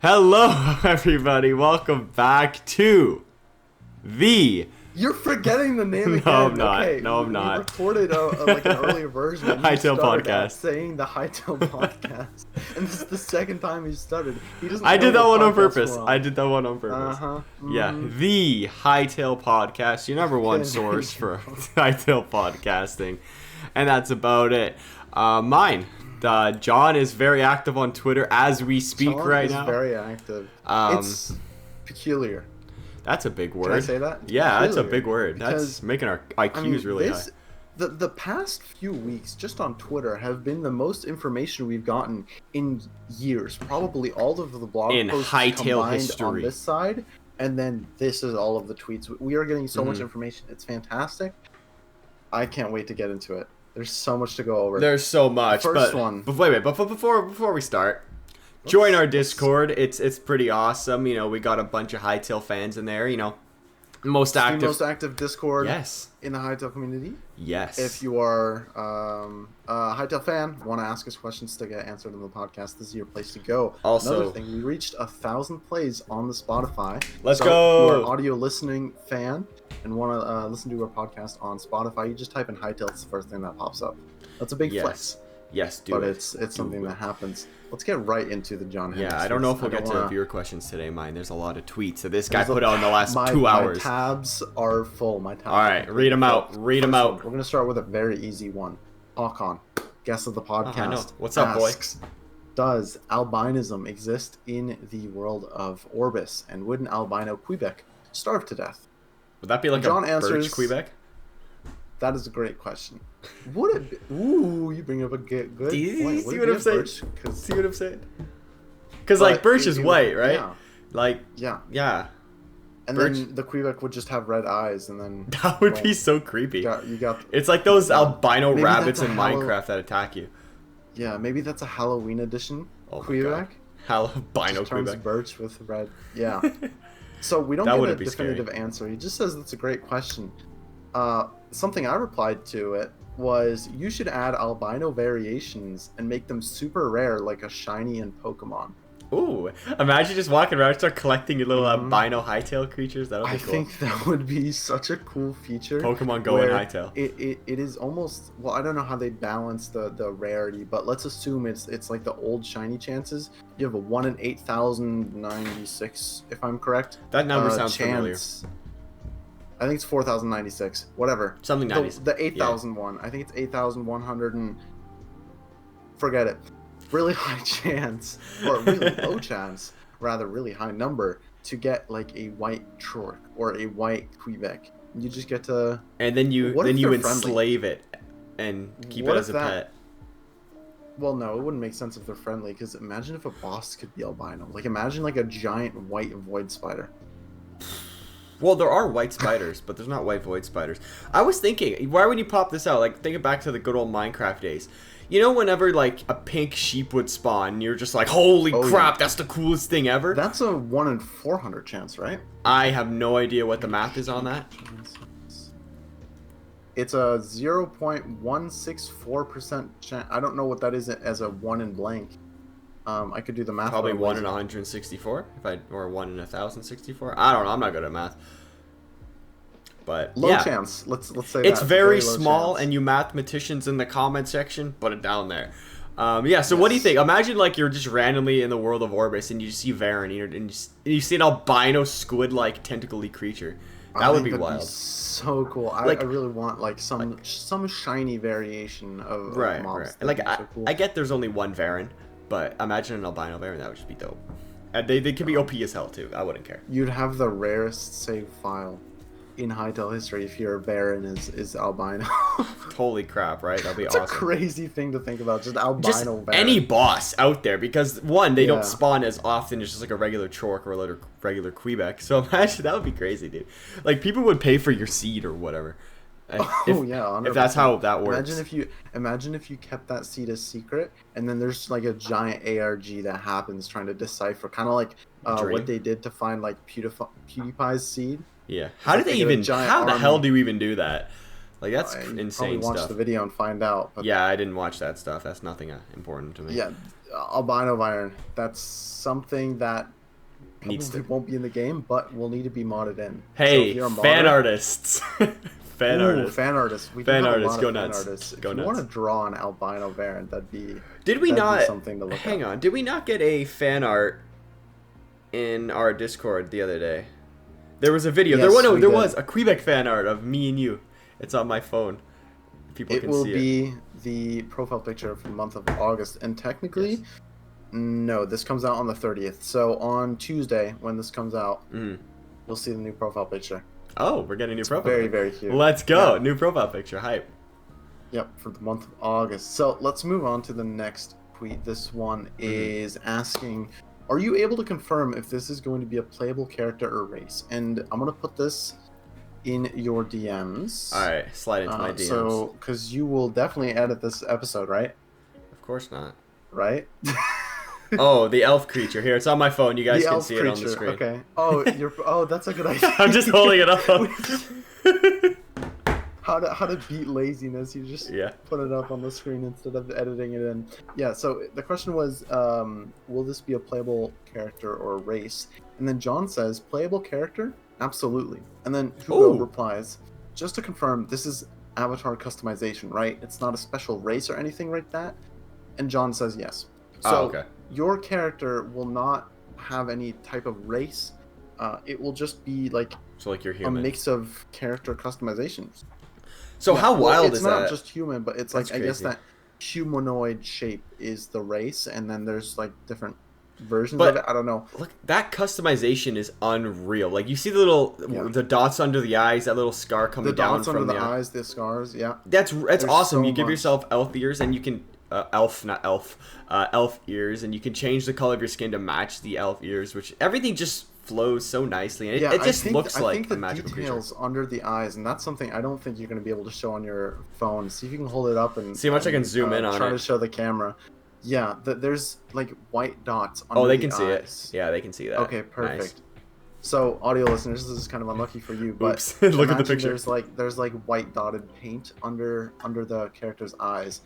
Hello, everybody. Welcome back to the... You're forgetting the name again. No, I'm not. Okay, No, I'm not. We recorded like an earlier version. And Hytale Podcast. Saying the Hytale Podcast, and this is the second time he started. He doesn't. I did that one on purpose. Uh-huh. Mm-hmm. Yeah, the Hytale Podcast, your number one source for Hytale podcasting, and that's about it. Myne. John is very active on Twitter as we speak right now. Very active. It's peculiar. That's a big word. Can I say that? Yeah, peculiar. That's a big word. That's making our IQs really high. The past few weeks, just on Twitter, have been the most information we've gotten in years. Probably all of the blog posts combined history on this side, and then this is all of the tweets. We are getting so much information. It's fantastic. I can't wait to get into it. There's so much to go over. There's so much. First one. But wait, but before we start, join our Discord. It's pretty awesome. You know, we got a bunch of Hytale fans in there. You know, most active Discord. Yes. In the Hytale community. Yes. If you are a Hytale fan, want to ask us questions to get answered in the podcast, this is your place to go. Also, another thing, we reached 1,000 plays on the Spotify. Let's go. If you're an audio listening fan and want to listen to our podcast on Spotify, you just type in Hytale. It's the first thing that pops up. That's a big flex. Yes, but it's something that happens. Let's get right into the John Henry. Yeah, I don't know if we'll get to viewer questions today, Myne. There's a lot of tweets that this guy put out in the last 2 hours. My tabs are full. All right, read them out. Read them out. We're going to start with a very easy one. Hawkon, guest of the podcast. What's up, boy? Does albinism exist in the world of Orbis? And would an albino Quebec starve to death? Would that be like John a answers, birch Quebec? That is a great question. Would it be? Ooh, you bring up a good point. See what I'm saying? See what I'm saying? Because like birch is white, right? Yeah. Like yeah. And birch. Then the Quebec would just have red eyes, and then that would be so creepy. You got it's like those albino rabbits in Minecraft that attack you. Yeah, maybe that's a Halloween edition. Quebec. Albino Quebec. Birch with red. Yeah. So we don't get a definitive answer. He just says that's a great question. Something I replied to it was, you should add albino variations and make them super rare like a shiny in Pokemon. Ooh, imagine just walking around and start collecting your little albino Hytale creatures. That would be cool. I think that would be such a cool feature. Pokemon Go and Hytale. It is almost, well, I don't know how they balance the rarity, but let's assume it's like the old shiny chances. You have a 1 in 8,096, if I'm correct. That number sounds familiar. I think it's 4,096. Whatever. Something 90s. The 8,001. I think it's 8,100 and... Forget it. Really high chance, or really low chance, rather really high number, to get like a white Trork or a white Quebec. You just get to... And then you enslave it and keep it as a pet. Well, no, it wouldn't make sense if they're friendly, because imagine if a boss could be albino. Like, imagine like a giant white void spider. Well, there are white spiders, but there's not white void spiders. I was thinking, why would you pop this out? Like, thinking back to the good old Minecraft days. You know, whenever, like, a pink sheep would spawn, you're just like, holy crap, that's the coolest thing ever? That's a 1 in 400 chance, right? I have no idea what the math is on that. It's a 0.164% chance. I don't know what that is as a 1 in blank. I could do the math. Probably 1 in 164, or 1 in 1,064. I don't know. I'm not good at math. But low chance. Let's say it's very small, and you mathematicians in the comment section, put it down there. So what do you think? Imagine like you're just randomly in the world of Orbis, and you see Varen, and you see an albino squid-like tentacly creature. That would be wild. So cool. I really want like some shiny variation of mobs. Right. Like I get there's only one Varen. But imagine an albino Varen, that would just be dope. And they could be OP as hell, too. I wouldn't care. You'd have the rarest save file in Hytale history if your Varen is albino. Holy crap, right? That'd be awesome. It's a crazy thing to think about, just albino Varen. Any boss out there, because, one, they don't spawn as often as just like a regular Trork or a regular Quebec. So imagine, that would be crazy, dude. Like, people would pay for your seed or whatever. If that's how that works. Imagine if you kept that seed a secret, and then there's like a giant ARG that happens trying to decipher, kind of like what they did to find like PewDiePie's seed. Yeah. How did they even? How the hell do you even do that? Like that's insane stuff. Watch the video and find out. But yeah, I didn't watch that stuff. That's nothing important to me. Yeah, albino Byron. That's something that probably won't be in the game, but will need to be modded in. Hey, so fan artists. Fan artists. Fan artists. We fan have artists, a lot go of fan nuts. artists. If go you nuts. want to draw an albino variant, that'd be something to look Hang on. Did we not get a fan art in our Discord the other day? There was a video. Yes, there was a Quebec fan art of me and you. It's on my phone. People can see it. It will be the profile picture for the month of August, and technically, no, this comes out on the 30th. So on Tuesday, when this comes out, you'll see the new profile picture. Oh, we're getting a new profile very, picture. very cute. Let's go. New profile picture. Hype. Yep, for the month of August. So let's move on to the next tweet. This one is asking, are you able to confirm if this is going to be a playable character or race? And I'm going to put this in your DMs. All right, slide into my DMs. So, because you will definitely edit this episode, right? Of course not. Right? Oh, the elf creature here. It's on my phone. You guys can see it on the screen. Okay. Oh, that's a good idea. I'm just holding it up. How to beat laziness? You just put it up on the screen instead of editing it in. Yeah. So the question was, will this be a playable character or race? And then John says, playable character, absolutely. And then Hugo replies, just to confirm, this is avatar customization, right? It's not a special race or anything like that. And John says yes. So your character will not have any type of race. It will just be like you're human. A mix of character customizations. So how wild is that? It's not just human, but it's like, I guess that humanoid shape is the race, and then there's like different versions of it. I don't know. Look, that customization is unreal. Like you see the little the dots under the eyes, that little scar coming down from the eyes, the scars. Yeah, that's awesome. You give yourself elf ears, and you can elf ears, and you can change the color of your skin to match the elf ears, which everything just flows so nicely, and it just looks like a magical creature. Details under the eyes, and that's something I don't think you're going to be able to show on your phone. See if you can hold it up and see how much I can zoom in on it. Try to show the camera. Yeah, there's like white dots under they the can see eyes. it. Yeah, they can see that. Okay, perfect. Nice. So, audio listeners, this is kind of unlucky for you, but look at the picture. There's like white dotted paint under the character's eyes.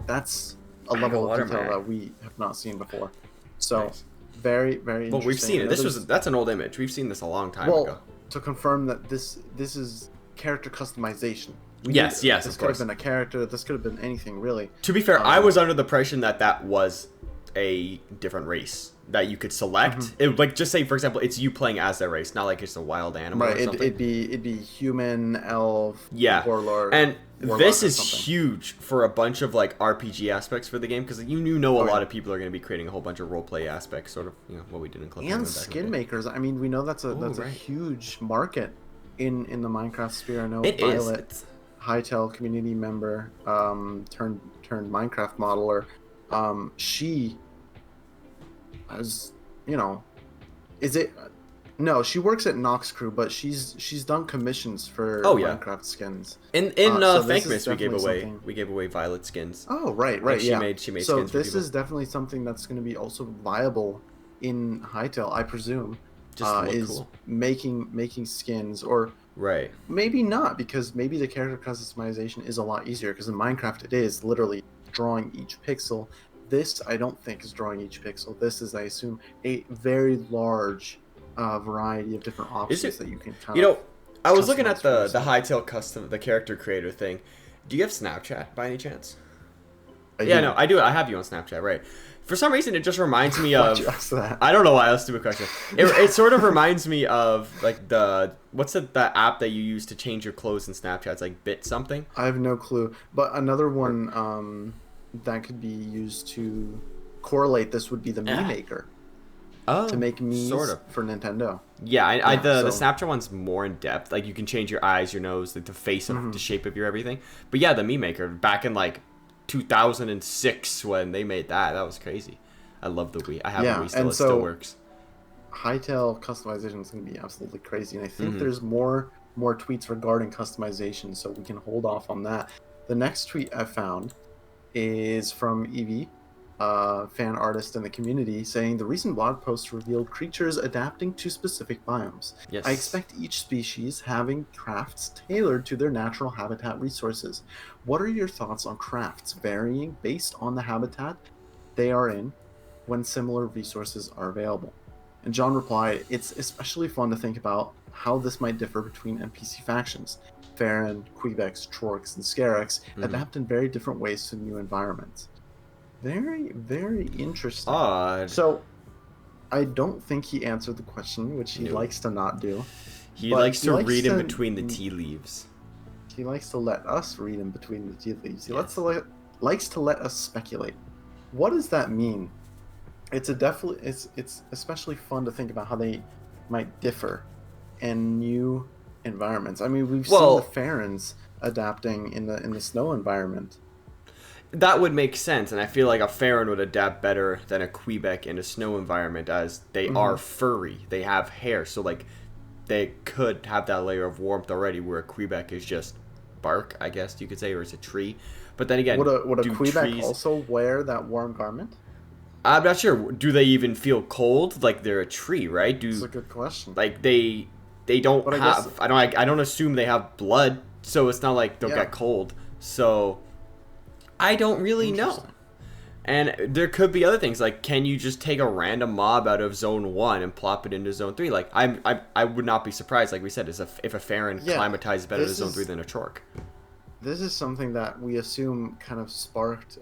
That's a level of detail that we have not seen before. So, very, very interesting. Well, we've seen it. That's an old image. We've seen this a long time ago. To confirm that this is character customization. Yes, this could have been a character. This could have been anything, really. To be fair, I was under the impression that was a different race that you could select. It would, like, just say, for example, it's you playing as that race, not like it's a wild animal or something. It'd be human, elf, warlord. And this is huge for a bunch of like RPG aspects for the game, because you know a lot of people are going to be creating a whole bunch of roleplay aspects, sort of what we did in Club. And skin makers. I mean, we know that's a huge market in the Minecraft sphere. I know Violet, Hytale community member, turned Minecraft modeler. She has, is it? No, she works at Nox Crew, but she's done commissions for Minecraft skins. In Thankmas, we gave away Violet skins. Oh, right, she made skins. So this is definitely something that's going to be also viable in Hytale, I presume. Is cool. making skins, or maybe not, because maybe the character customization is a lot easier, because in Minecraft it is literally drawing each pixel. This I don't think is drawing each pixel. This is, I assume, a very large variety of different options that you can kind of I was looking at the Hytale custom, the character creator thing. Do you have Snapchat by any chance? No, I do. I have you on Snapchat, right? For some reason, it just reminds me of. I don't know why. That's a stupid question. It sort of reminds me of like what's the app that you use to change your clothes in Snapchat? It's like Bit something. I have no clue. But another one that could be used to correlate this would be the Meme Maker. Oh, to make memes for Nintendo. Yeah, the Snapchat one's more in depth. Like you can change your eyes, your nose, like the face of the shape of your everything. But yeah, the Meme Maker back in like 2006 when they made that was crazy. I love the Wii. I have a Wii still. It still works. Hytale customization is going to be absolutely crazy, and I think there's more tweets regarding customization, so we can hold off on that. The next tweet I found is from Evie, fan artist in the community, saying the recent blog post revealed creatures adapting to specific biomes. Yes. I expect each species having crafts tailored to their natural habitat resources. What are your thoughts on crafts varying based on the habitat they are in when similar resources are available. And John replied, it's especially fun to think about how this might differ between NPC factions. Farron, Quebecs, Trorks, and Scarix adapt in very different ways to new environments. Very, very interesting. Odd. So, I don't think he answered the question, which he likes to not do. He likes to read in between the tea leaves. He likes to let us read in between the tea leaves. He likes to let us speculate. What does that mean? It's especially fun to think about how they might differ in new environments. I mean, we've seen the Farrons adapting in the snow environment. That would make sense, and I feel like a Farron would adapt better than a Quebec in a snow environment, as they are furry. They have hair, so like they could have that layer of warmth already, where a Quebec is just bark, I guess you could say, or it's a tree. But then again, would a Quebec also wear that warm garment? I'm not sure. Do they even feel cold? Like they're a tree, right? That's a good question. Like they don't have. I don't assume they have blood, so it's not like they'll get cold. So I don't really know. And there could be other things, like can you just take a random mob out of Zone 1 and plop it into Zone 3? Like I would not be surprised, like we said, if a Farron climatizes better to Zone 3 than a Chork. This is something that we assume kind of sparked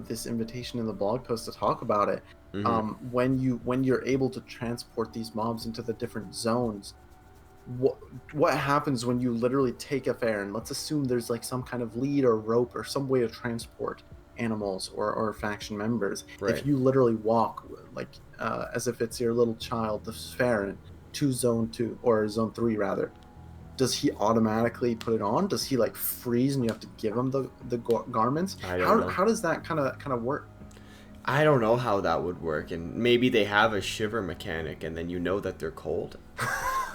this invitation in the blog post to talk about it. When you're able to transport these mobs into the different zones, what happens when you literally take a Farron? Let's assume there's like some kind of lead or rope or some way to transport animals or faction members. Right. If you literally walk like as if it's your little child, the Farron, to Zone 2 or Zone 3 rather, does he automatically put it on? Does he like freeze and you have to give him the garments? How does that kind of work? I don't know how that would work, and maybe they have a shiver mechanic, and then you know that they're cold.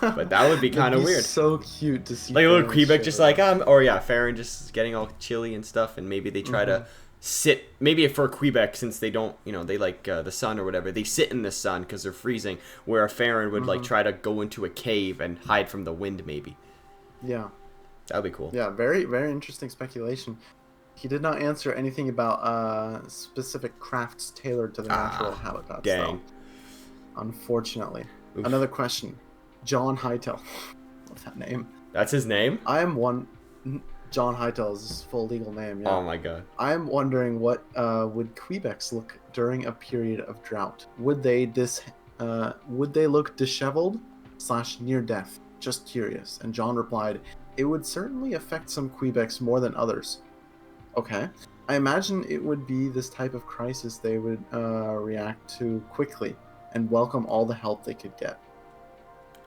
But that would be kind of weird. So cute to see. Like a little Quebec just like Farron just getting all chilly and stuff, and maybe they try to sit. Maybe for Quebec, since they don't, they like the sun or whatever, they sit in the sun because they're freezing. Where a Farron would like try to go into a cave and hide from the wind, maybe. Yeah, that'd be cool. Yeah, very, very interesting speculation. He did not answer anything about specific crafts tailored to the natural habitats. Dang. Though, unfortunately. Oof. Another question. John Hytale. What's that name? That's his name? John Hytale is his full legal name, yeah. Oh my god. I'm wondering what would Quebecs look during a period of drought? Would they look disheveled / near death? Just curious. And John replied, it would certainly affect some Quebecs more than others. Okay. I imagine it would be this type of crisis they would react to quickly and welcome all the help they could get.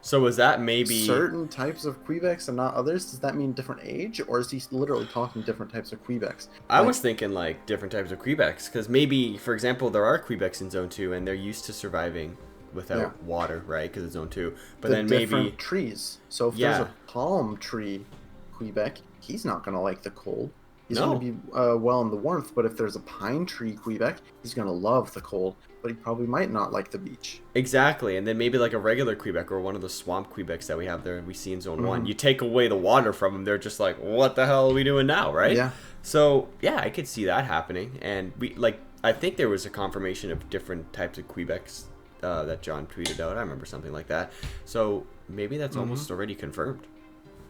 So was that maybe certain types of Quebecs and not others? Does that mean different age, or is he literally talking different types of Quebecs? I was thinking like different types of Quebecs, because maybe, for example, there are Quebecs in Zone 2 and they're used to surviving without water, right? Because it's Zone 2. But then maybe trees. So if there's a palm tree Quebec, he's not gonna like the cold. He's going to be well in the warmth, but if there's a pine tree Quebec, he's going to love the cold, but he probably might not like the beach. Exactly, and then maybe like a regular Quebec or one of the swamp Quebecs that we have there, we see in Zone 1. You take away the water from them, they're just like, what the hell are we doing now, right? Yeah. So, yeah, I could see that happening, and I think there was a confirmation of different types of Quebecs that John tweeted out. I remember something like that. So, maybe that's almost already confirmed.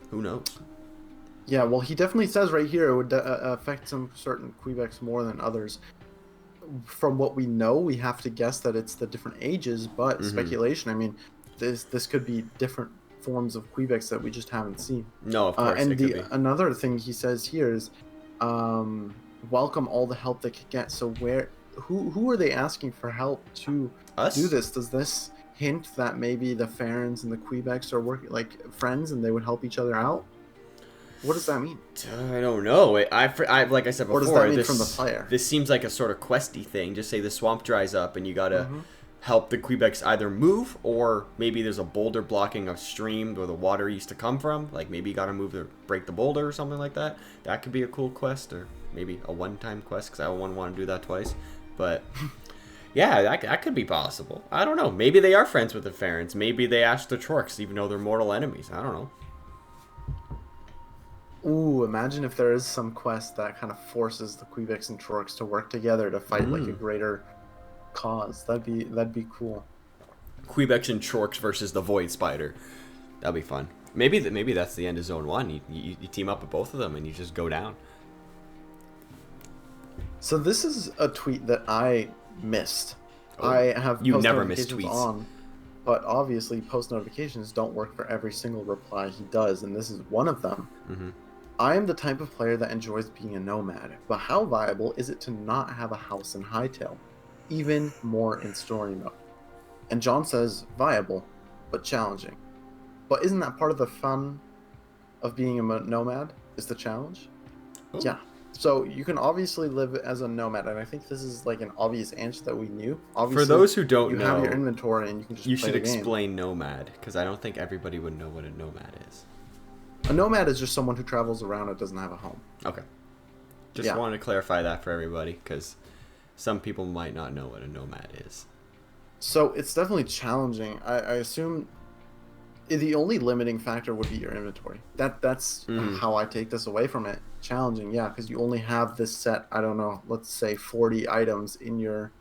Who knows? Yeah, well, he definitely says right here it would affect some certain Quebecs more than others. From what we know, we have to guess that it's the different ages, but speculation. I mean, this could be different forms of Quebecs that we just haven't seen. No, of course. And another thing he says here is, welcome all the help they could get. So who are they asking for help to do this? Does this hint that maybe the Farrons and the Quebecs are working like friends and they would help each other out? What does that mean? I don't know. I like I said before. What does that mean from the player? This seems like a sort of questy thing. Just say the swamp dries up and you gotta help the Quebecs either move, or maybe there's a boulder blocking a stream where the water used to come from. Like maybe you gotta break the boulder or something like that. That could be a cool quest, or maybe a one-time quest, because I wouldn't want to do that twice. But yeah, that could be possible. I don't know. Maybe they are friends with the Farrons. Maybe they asked the Chorks, even though they're mortal enemies. I don't know. Ooh, imagine if there is some quest that kind of forces the Quebecs and Chorks to work together to fight like a greater cause. That'd be cool. Quebec and Chorks versus the Void Spider. That'd be fun. Maybe that's the end of Zone 1. You team up with both of them and you just go down. So this is a tweet that I missed. Oh, I have you post never miss notifications tweets. on, but obviously post notifications don't work for every single reply he does, and this is one of them. Mm-hmm. I am the type of player that enjoys being a nomad, but how viable is it to not have a house in Hytale? Even more in story mode. And John says, viable, but challenging. But isn't that part of the fun of being a nomad, is the challenge? Ooh. Yeah. So you can obviously live as a nomad, and I think this is like an obvious answer that we knew. Obviously, for those who don't you know, have your inventory and you can just you play should the game. explain nomad, because I don't think everybody would know what a nomad is. A nomad is just someone who travels around and doesn't have a home. Okay. Just wanted to clarify that for everybody, because some people might not know what a nomad is. So it's definitely challenging. I assume the only limiting factor would be your inventory. That's how I take this away from it. Challenging, yeah, because you only have this set, I don't know, let's say 40 items in your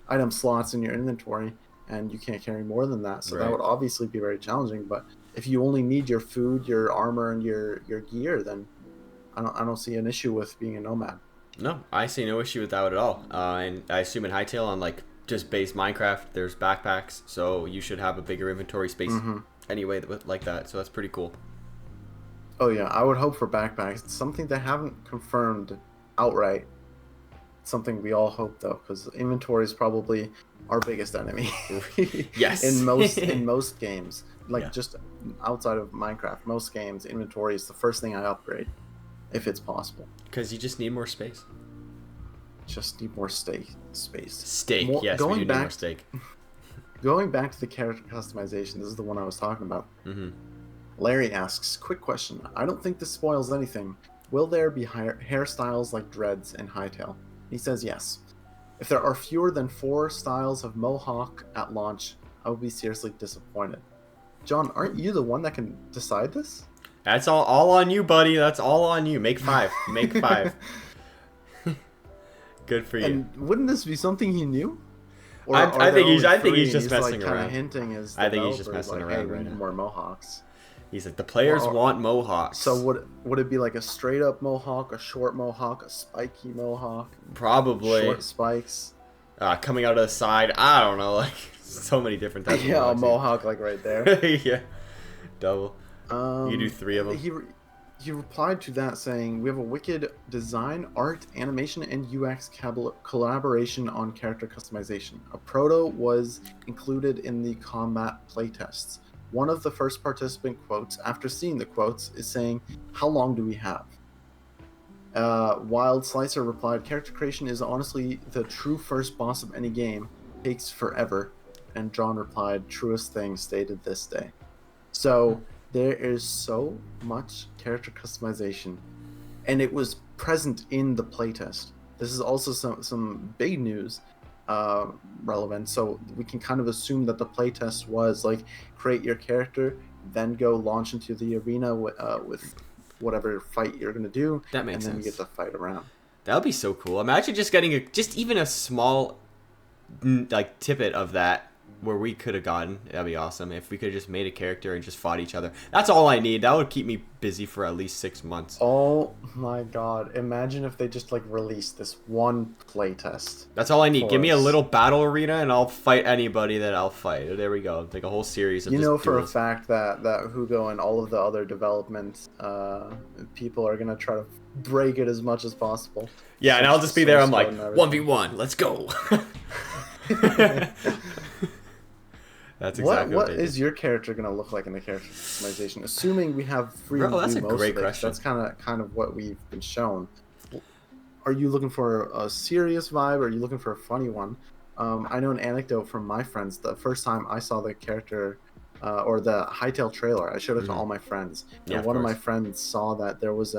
item slots in your inventory, and you can't carry more than that. So that would obviously be very challenging. But if you only need your food, your armor, and your gear, then I don't see an issue with being a nomad. No, I see no issue with that at all. And I assume in Hytale, on like just base Minecraft, there's backpacks, so you should have a bigger inventory space anyway like that. So that's pretty cool. Oh yeah, I would hope for backpacks. It's something they haven't confirmed outright. It's something we all hope though, because inventory is probably our biggest enemy. Yes. in most games, like just outside of Minecraft, most games inventory is the first thing I upgrade, if it's possible. Because you just need more space. Just need more space. Steak, yes. Going we do back, need more steak. Going back to the character customization, this is the one I was talking about. Larry asks, quick question. I don't think this spoils anything. Will there be hairstyles like dreads in Hytale? He says yes. If there are fewer than 4 styles of mohawk at launch, I will be seriously disappointed. John, aren't you the one that can decide this? That's all on you, buddy. That's all on you. Make 5. Make 5. Good for you. And wouldn't this be something he knew? Or I think he's just he's messing like around. Hinting his I think he's just messing like, around hey, we right need now. more mohawks. He's like, the players want mohawks. So would it be like a straight up mohawk, a short mohawk, a spiky mohawk? Probably. Short spikes. Coming out of the side. I don't know. Like so many different types. Yeah, of a mohawk like right there. Yeah. Double. You do 3 of them. He replied to that saying, "We have a wicked design, art, animation, and UX collaboration on character customization. A proto was included in the combat playtests. One of the first participant quotes, after seeing the quotes, is saying, 'How long do we have?' Wild Slicer replied, 'Character creation is honestly the true first boss of any game. Takes forever.' And John replied, 'Truest thing stated this day.' So there is so much character customization, and it was present in the playtest. This is also some big news relevant, so we can kind of assume that the playtest was like create your character, then go launch into the arena with whatever fight you're going to do, that makes and then sense. you get to fight around. That would be so cool. Imagine just getting even a small like tidbit of that where we could have gotten. That'd be awesome if we could have just made a character and just fought each other. That's all I need. That would keep me busy for at least 6 months. Oh my god, imagine if they just like released this one playtest. That's all I need. Give me a little battle arena and I'll fight anybody that I'll fight. There we go. Like a whole series of you know for duels. a fact that Hugo and all of the other development people are gonna try to break it as much as possible. Yeah, and I'll just be there. I'm like 1v1. Let's go. That's exactly what is your character gonna look like in the character customization? Assuming we have freedom to do most of it. That's kind of what we've been shown. Are you looking for a serious vibe, or are you looking for a funny one? I know an anecdote from my friends. The first time I saw the character or the Hytale trailer, I showed it to all my friends. And one of my friends saw that there was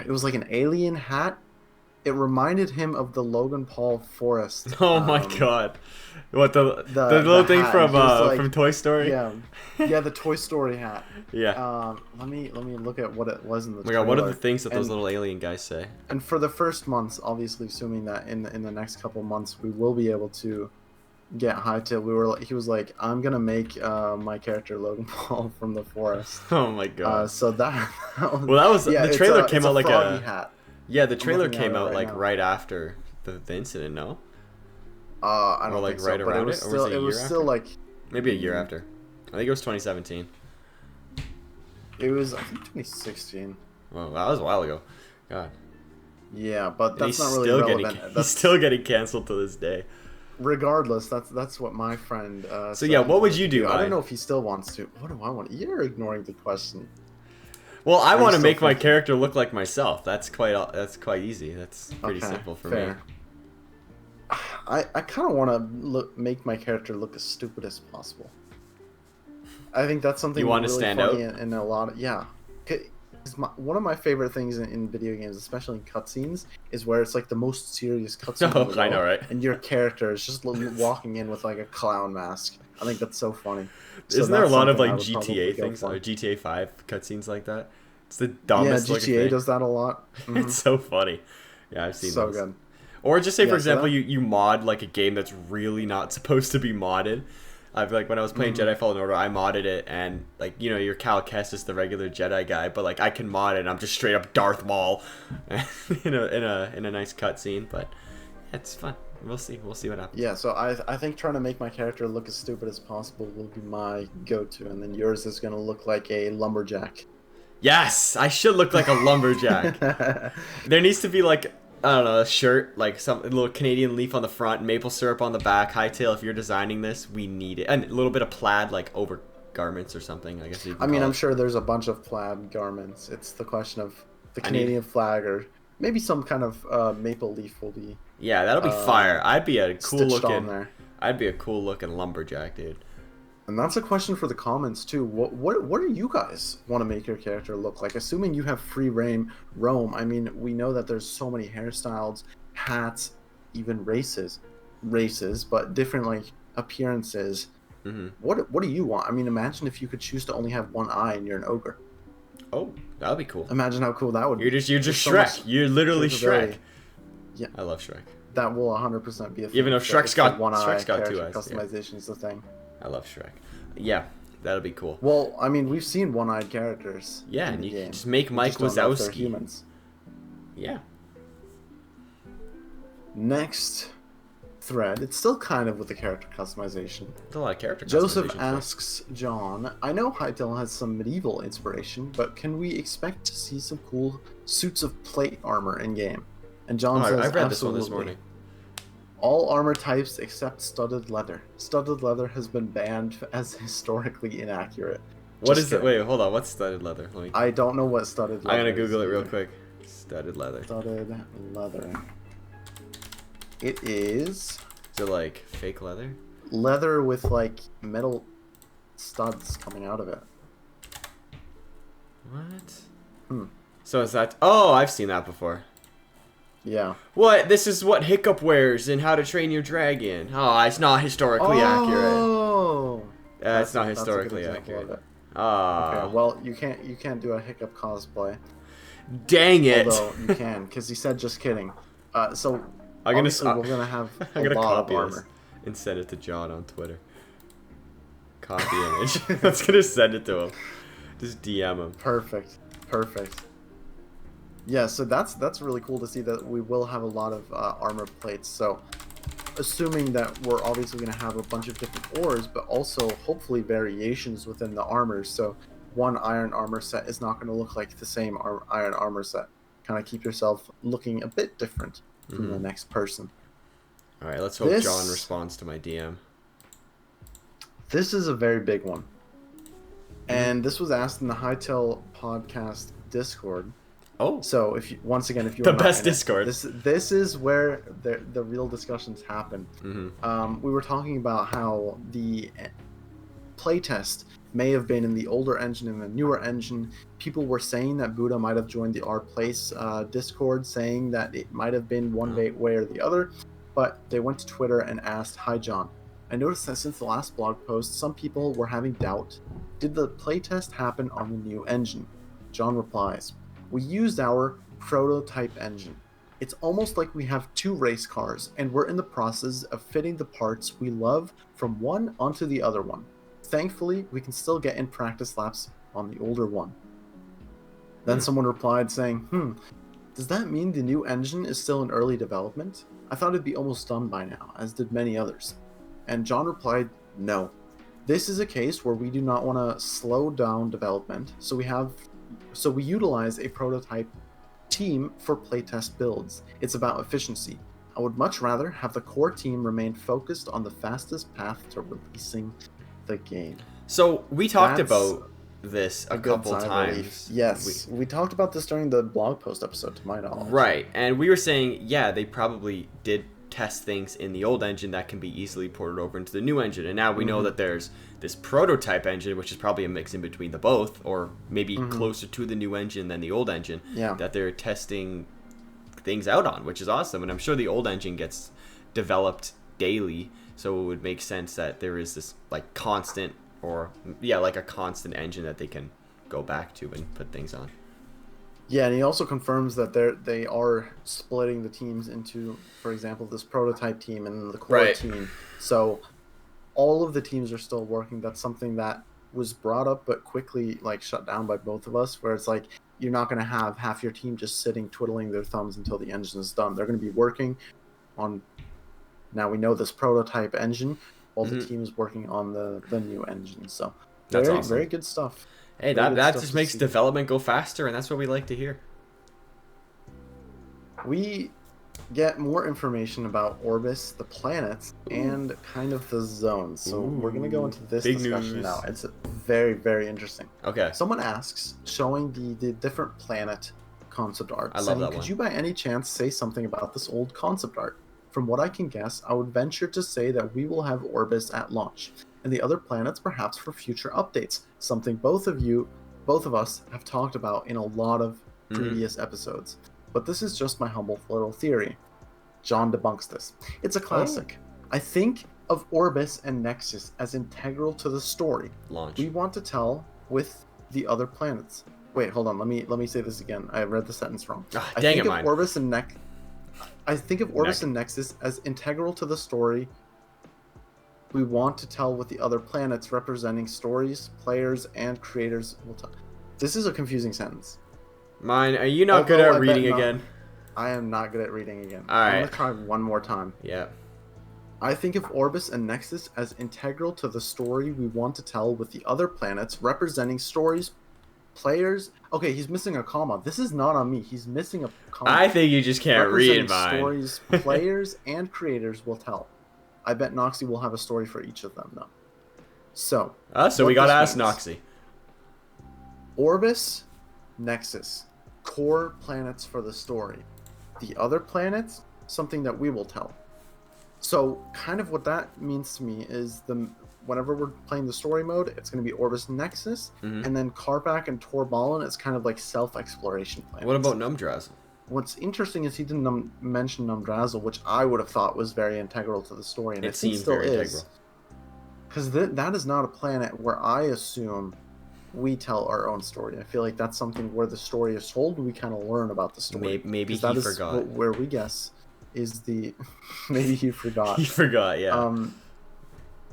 it was like an alien hat it reminded him of the Logan Paul forest. Oh my god. What the little thing from Toy Story? Yeah, the Toy Story hat. Yeah. Let me look at what it was in the. Oh my god, what are the things that those little alien guys say? And for the first months, obviously, assuming that in the next couple months we will be able to get Hytale. He was like, I'm gonna make my character Logan Paul from the forest. Oh my god. So that was the trailer came out like a hat. Yeah, the trailer came out like right after the incident, no? I don't or like think right so, around but it was still like maybe a year after. I think it was 2017. It was, I think, 2016. Well, that was a while ago. God. Yeah, but that's not really relevant. He's still getting canceled to this day. Regardless, that's what my friend. So yeah, what would you do? I don't know if he still wants to. What do I want? You're ignoring the question. Well, I want to make my character look like myself. That's quite easy. That's pretty simple for me. I kind of want to make my character look as stupid as possible. I think that's something you want really to stand funny out in a lot of one of my favorite things in video games, especially in cutscenes, is where it's like the most serious cutscene. Oh, I know, right? And your character is just walking in with like a clown mask. I think that's so funny. Isn't there a lot of like GTA things, or GTA 5 cutscenes like that? It's the dumbest. Yeah, GTA does that a lot. Mm-hmm. It's so funny. Yeah, I've seen those. So good. Or just say, for example, you mod like a game that's really not supposed to be modded. I've like when I was playing Jedi Fallen Order, I modded it, and like your Cal Kestis, the regular Jedi guy, but like I can mod it. And I'm just straight up Darth Maul, in a nice cutscene. But yeah, it's fun. We'll see what happens. Yeah, so I think trying to make my character look as stupid as possible will be my go-to, and then yours is gonna look like a lumberjack. Yes, I should look like a lumberjack. There needs to be like, I don't know, a shirt, like some little Canadian leaf on the front, maple syrup on the back. Hytale, if you're designing this, we need it. And a little bit of plaid, like over garments or something, I guess you can call I'm sure there's a bunch of plaid garments. It's the question of the Canadian flag, or maybe some kind of maple leaf will be. Yeah, that'll be fire. I'd be a cool looking. I'd be a cool looking lumberjack, dude. And that's a question for the comments too. What do you guys want to make your character look like? Assuming you have free roam. I mean, we know that there's so many hairstyles, hats, even races, but different like appearances. Mm-hmm. What do you want? I mean, imagine if you could choose to only have one eye and you're an ogre. Oh, that would be cool. Imagine how cool that would be. You're just Shrek. You're literally Shrek. Yeah, I love Shrek. That will 100% be a thing. Even though Shrek's got one eye, Shrek's got 2 eyes. Customization is the thing. I love Shrek. Yeah, that'll be cool. Well, I mean, we've seen one-eyed characters. Yeah, and you can just make Mike Wazowski. Humans. Yeah. Next thread, it's still kind of with the character customization. There's a lot of character Joseph customization. asks John, I know Hytale has some medieval inspiration, but can we expect to see some cool suits of plate armor in-game? And John says, I've read this one this morning. All armor types except studded leather. Studded leather has been banned as historically inaccurate. What is it? Wait, hold on. What's studded leather? I don't know what studded leather is. I'm gonna Google it real quick. Studded leather. Studded leather. It is... Is it like fake leather? Leather with like metal studs coming out of it. What? So is that... Oh, I've seen that before. Yeah. What? This is what Hiccup wears in How to Train Your Dragon. Oh, it's not historically accurate. Oh. It's not historically accurate. Okay, well, you can't do a Hiccup cosplay. Dang it. Although you can, because he said just kidding. So we're gonna have I'm gonna lot copy of armor. this and send it to John on Twitter. Copy image. That's gonna send it to him. Just DM him. Perfect. Yeah, so that's really cool to see that we will have a lot of armor plates. So, assuming that we're obviously going to have a bunch of different ores, but also hopefully variations within the armors. So, one iron armor set is not going to look like the same iron armor set. Kind of keep yourself looking a bit different from the next person. All right, let's hope John responds to my DM. This is a very big one. And this was asked in the Hytale podcast Discord. Oh, so if you the best Discord, this is where the real discussions happen. We were talking about how the playtest may have been in the older engine and the newer engine. People were saying that Buddha might have joined the Our Place Discord, saying that it might have been one way or the other, but they went to Twitter and asked, "Hi John, I noticed that since the last blog post, some people were having doubt. Did the playtest happen on the new engine?" John replies, "We used our prototype engine. It's almost like we have two race cars, and we're in the process of fitting the parts we love from one onto the other one. Thankfully, we can still get in practice laps on the older one." Then someone replied saying, "Does that mean the new engine is still in early development? I thought it'd be almost done by now, as did many others." And John replied, "No. This is a case where we do not want to slow down development, so we utilize a prototype team for playtest builds. It's about efficiency. I would much rather have the core team remain focused on the fastest path to releasing the game." So we talked about this a couple times. Yes, we talked about this during the blog post episode, to my knowledge. Right, and we were saying, yeah, they probably did test things in the old engine that can be easily ported over into the new engine, and now we know that there's this prototype engine, which is probably a mix in between the both, or maybe closer to the new engine than the old engine, that they're testing things out on, which is awesome. And I'm sure the old engine gets developed daily, so it would make sense that there is this like constant, or like a constant engine that they can go back to and put things on. Yeah, and he also confirms that they are splitting the teams into, for example, this prototype team and the core team. So all of the teams are still working. That's something that was brought up but quickly like shut down by both of us, where it's like you're not going to have half your team just sitting twiddling their thumbs until the engine is done. They're going to be working on, now we know, this prototype engine while the team is working on the new engine. So that's awesome. Very good stuff. Hey, that just makes development go faster, and that's what we like to hear. We get more information about Orbis, the planets, and kind of the zones. So we're going to go into this discussion now. It's very, very interesting. Okay. Someone asks, showing the different planet concept art, I love saying, that one. "Could you by any chance say something about this old concept art? From what I can guess, I would venture to say that we will have Orbis at launch, and the other planets perhaps for future updates, something both of us have talked about in a lot of previous episodes. But this is just my humble little theory." John debunks this. "It's a classic. I think of Orbis and Nexus as integral to the story Launch. we want to tell with the other planets." Wait, hold on. Let me say this again. I read the sentence wrong. I think of Orbis and Nexus as integral to the story we want to tell with the other planets, representing stories players and creators will tell. This is a confusing sentence. Myne, are you not good at reading again? I am not good at reading again. All right. I'm going to try one more time. Yeah. "I think of Orbis and Nexus as integral to the story we want to tell with the other planets, representing stories players..." Okay, he's missing a comma. This is not on me. He's missing a comma. I think you just can't read, Myne. "Stories players and creators will tell. I bet Noxy will have a story for each of them, though." So we got to ask Noxy. Orbis, Nexus, core planets for the story. The other planets, something that we will tell. So kind of what that means to me is whenever we're playing the story mode, it's going to be Orbis, Nexus, and then Karpak and Torballen, it's kind of like self-exploration planets. What about Numdrazzle? What's interesting is he didn't mention Numdrazzle, which I would have thought was very integral to the story, and it seems still very is. Because that is not a planet where I assume we tell our own story. I feel like that's something where the story is told, we kind of learn about the story. Maybe he forgot. Where we guess is the... Maybe he forgot. He forgot, yeah.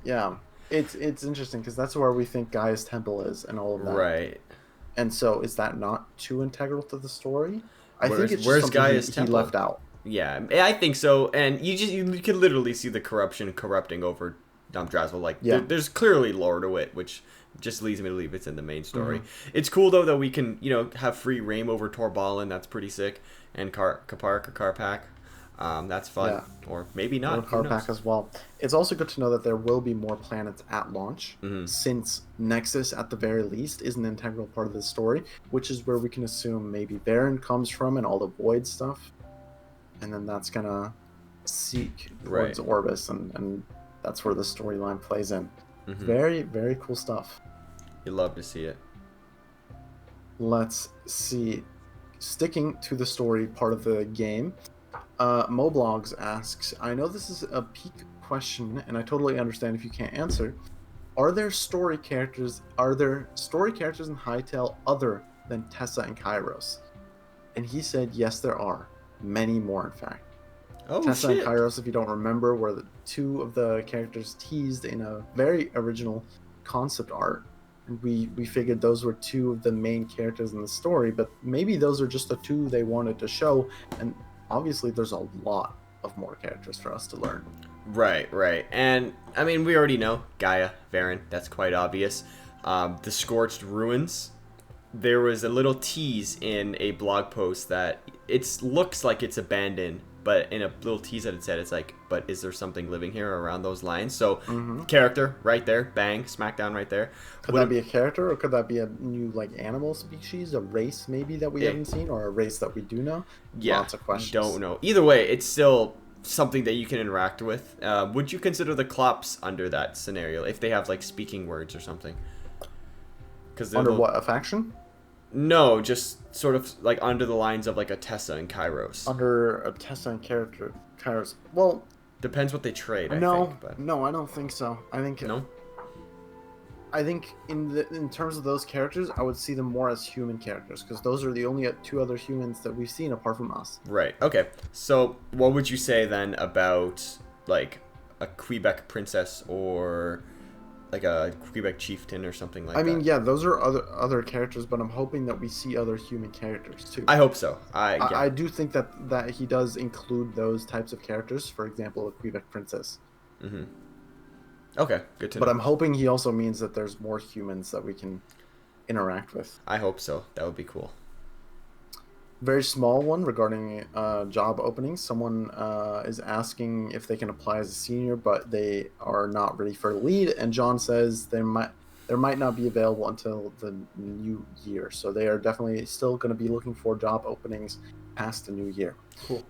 Yeah. It's interesting, because that's where we think Gaia's Temple is, and all of that. Right. And so, is that not too integral to the story? I think it's where's just Gaia's something he Temple? left out. Yeah, I think so. And you can literally see the corrupting over Numdrazzle. Like, there's clearly lore to it, which just leads me to believe it's in the main story. It's cool, though, that we can, have free reign over Torballen. That's pretty sick. And Karpak. That's fun. Yeah. Or maybe not. Or Karpak as well. It's also good to know that there will be more planets at launch, since Nexus, at the very least, is an integral part of the story, which is where we can assume maybe Varen comes from and all the Void stuff. And then that's going to seek towards Orbis, and that's where the storyline plays in. Mm-hmm. Very, very cool stuff. You love to see it. Let's see. Sticking to the story part of the game, Moblogs asks, I know this is a peak question, and I totally understand if you can't answer. Are there story characters in Hytale other than Tessa and Kairos? And he said, yes, there are. Many more, in fact. Oh, Tessa shit. and Kairos, if you don't remember, were the two of the characters teased in a very original concept art. And we figured those were two of the main characters in the story, but maybe those are just the two they wanted to show. And obviously there's a lot of more characters for us to learn. Right. And, I mean, we already know Gaia, Varen, that's quite obvious. The Scorched Ruins. There was a little tease in a blog post that it looks like it's abandoned, but in a little tease that it said, it's like, but is there something living here around those lines? So, character right there, bang, smackdown right there. Could that be a character, or could that be a new animal species, a race maybe that we haven't seen, or a race that we do know? Yeah, lots of questions. Don't know. Either way, it's still something that you can interact with. Would you consider the Klops under that scenario if they have speaking words or something? Under what, a faction? No, just sort of under the lines of a Tessa and Kairos. Under a Tessa and Kairos. Well, depends what they trade. No, I think, but... no, I don't think so. I think no. I think in terms of those characters, I would see them more as human characters, because those are the only two other humans that we've seen apart from us. Right. Okay. So, what would you say then about a Quebec princess or a Quebec chieftain or something like that? I mean, yeah, those are other characters, but I'm hoping that we see other human characters too. I hope so. I do think that he does include those types of characters. For example, a Quebec princess. Mm-hmm. Okay, good to know. But I'm hoping he also means that there's more humans that we can interact with. I hope so. That would be cool. Very small one regarding job openings. Someone is asking if they can apply as a senior, but they are not ready for lead. And John says there might not be available until the new year. So they are definitely still going to be looking for job openings past the new year. Cool.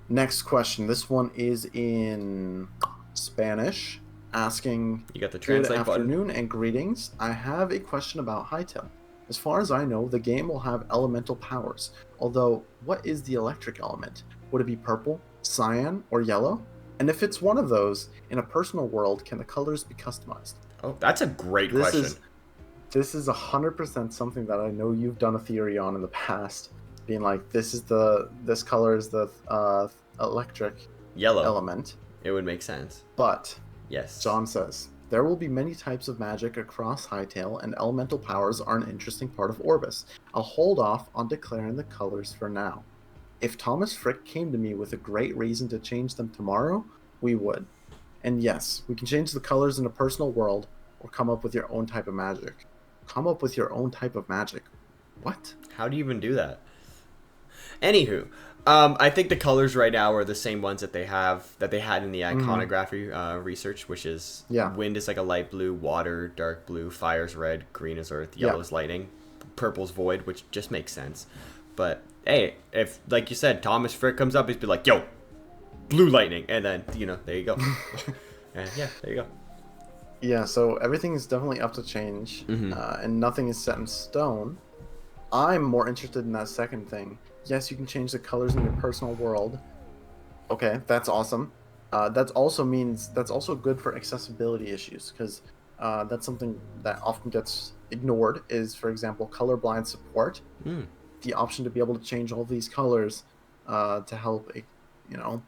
Next question. This one is in Spanish, asking, you got the translate good afternoon button. And greetings. I have a question about Hytale. As far as I know, the game will have elemental powers. Although, what is the electric element? Would it be purple, cyan, or yellow? And if it's one of those, in a personal world, can the colors be customized? Oh, that's a great question. This is 100% something that I know you've done a theory on in the past, being like, this color is the electric yellow element. It would make sense. But yes, John says, there will be many types of magic across Hytale, and elemental powers are an interesting part of Orbis. I'll hold off on declaring the colors for now. If Thomas Frick came to me with a great reason to change them tomorrow, we would. And yes, we can change the colors in a personal world, or come up with your own type of magic. Come up with your own type of magic. What? How do you even do that? Anywho, I think the colors right now are the same ones that they had in the iconography research, which is wind is a light blue, water dark blue, fire's red, green is earth, yellow's lightning, purple's void, which just makes sense. But hey, if like you said, Thomas Frick comes up, he'd be like, "Yo, blue lightning," and then there you go. And there you go. Yeah, so everything is definitely up to change, and nothing is set in stone. I'm more interested in that second thing. Yes, you can change the colors in your personal world. Okay, that's awesome. That also means that's also good for accessibility issues, because that's something that often gets ignored. Is, for example, colorblind support. The option to be able to change all these colors to help,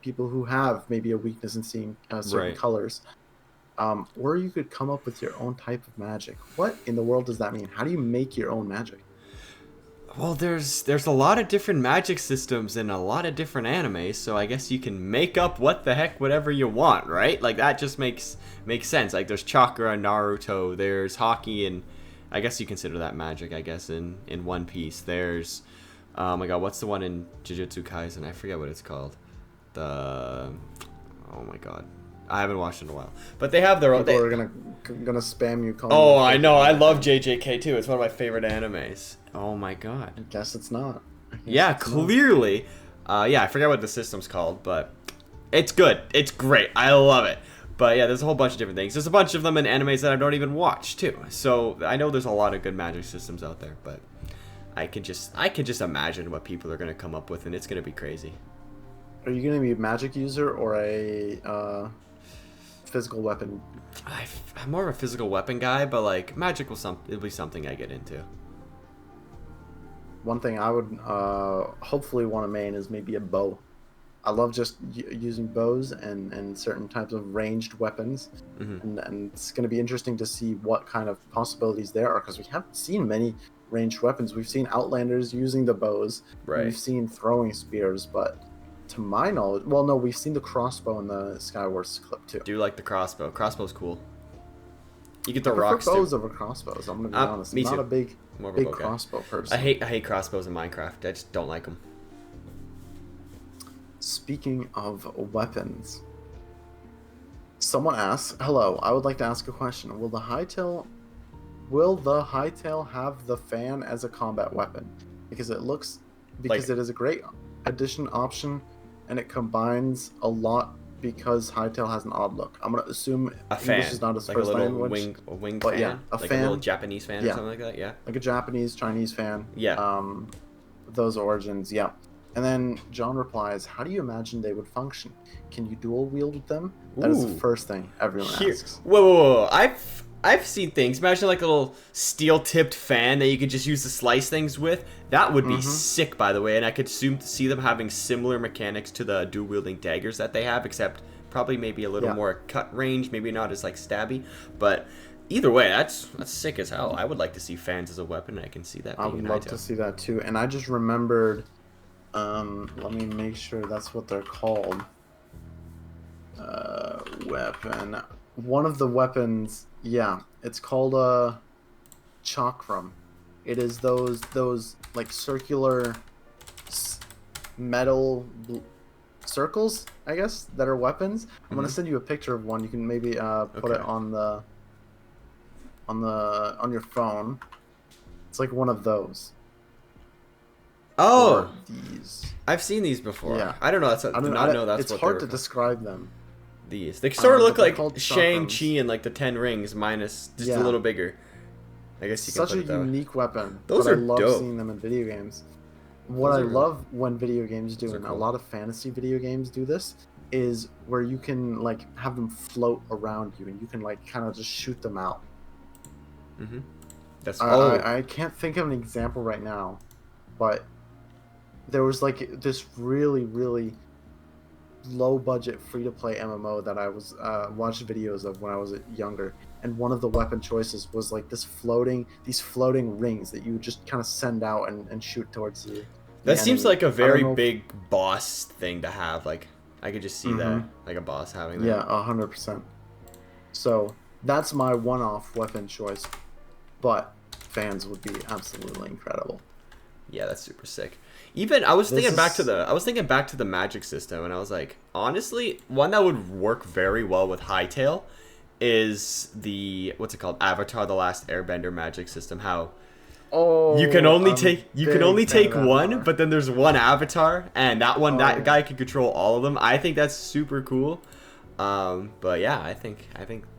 people who have maybe a weakness in seeing certain colors. Or you could come up with your own type of magic. What in the world does that mean? How do you make your own magic? Well, there's a lot of different magic systems in a lot of different animes, so I guess you can make up whatever you want, right? That just makes sense. There's chakra in Naruto, there's hockey, and I guess you consider that magic, I guess, in One Piece. There's, oh my god, what's the one in Jujutsu Kaisen? I forget what it's called. Oh my god. I haven't watched it in a while, but they have their own. People are gonna spam you. Oh, I know. I love JJK too. It's one of my favorite animes. Oh my god. I guess it's not. Yeah, clearly. I forget what the system's called, but it's good. It's great. I love it. But yeah, there's a whole bunch of different things. There's a bunch of them in animes that I don't even watch too. So I know there's a lot of good magic systems out there, but I can just imagine what people are gonna come up with, and it's gonna be crazy. Are you gonna be a magic user or a physical weapon? I'm more of a physical weapon guy, but like magic it'll be something I get into. One thing I would hopefully want to main is maybe a bow. I love just using bows and certain types of ranged weapons, and it's going to be interesting to see what kind of possibilities there are, because we haven't seen many ranged weapons. We've seen Outlanders using the bows, right? We've seen throwing spears, but to my knowledge, well, no, we've seen the crossbow in the Skywars clip too. Do you like the crossbow? Crossbow's cool. You get the I prefer rocks bows too. over crossbows. I'm gonna be honest. Me I'm too. not a big Big crossbow person. I hate crossbows in Minecraft. I just don't like them. Speaking of weapons, someone asks, "Hello, I would like to ask a question. Will the Hytale have the fan as a combat weapon? Because it is a great addition option, and it combines a lot. Because Hytale has an odd look. I'm gonna assume a fan, English is not his like first a little language. wing but fan, yeah, a like fan, a little Japanese fan or something like that. Yeah, like a Japanese, Chinese fan. Yeah. Those origins. Yeah. And then John replies, "How do you imagine they would function? Can you dual wield with them?" That is the first thing everyone asks. Whoa. I've seen things. Imagine like a little steel-tipped fan that you could just use to slice things with. That would be sick, by the way. And I could see them having similar mechanics to the dual-wielding daggers that they have, except probably maybe a little more cut range, maybe not as like stabby. But either way, that's sick as hell. I would like to see fans as a weapon. I can see that. I would love to see that too. And I just remembered. Let me make sure that's what they're called. Weapon. One of the weapons. Yeah, it's called a chakram. It is those like circular metal circles, I guess, that are weapons. I'm gonna send you a picture of one. You can maybe put it on your phone. It's like one of those. Oh, these. I've seen these before. Yeah. I don't know. It's hard to describe them. They sort of look like Shang-Chi Shang-Chi and like the 10 Rings minus just a little bigger. I guess you can Such put it that a way. unique weapon. Those are I love dope. seeing them in video games. What I love when video games do, and cool. a lot of fantasy video games do this, is where you can like have them float around you, and you can like kind of just shoot them out. That's I can't think of an example right now, but there was like this really low budget free to play MMO that I was watched videos of when I was younger, and one of the weapon choices was like these floating rings that you would just kind of send out and shoot towards you. That seems like a very big boss thing to have. Like I could just see that, like a boss having that. Yeah, 100%. So that's my one-off weapon choice, but fans would be absolutely incredible. Yeah, that's super sick. Even I was thinking back to the magic system, and I was like, honestly, one that would work very well with Hytale is the Avatar: The Last Airbender magic system. How you can only take one, but then there's one avatar, and that guy can control all of them. I think that's super cool. But yeah, I think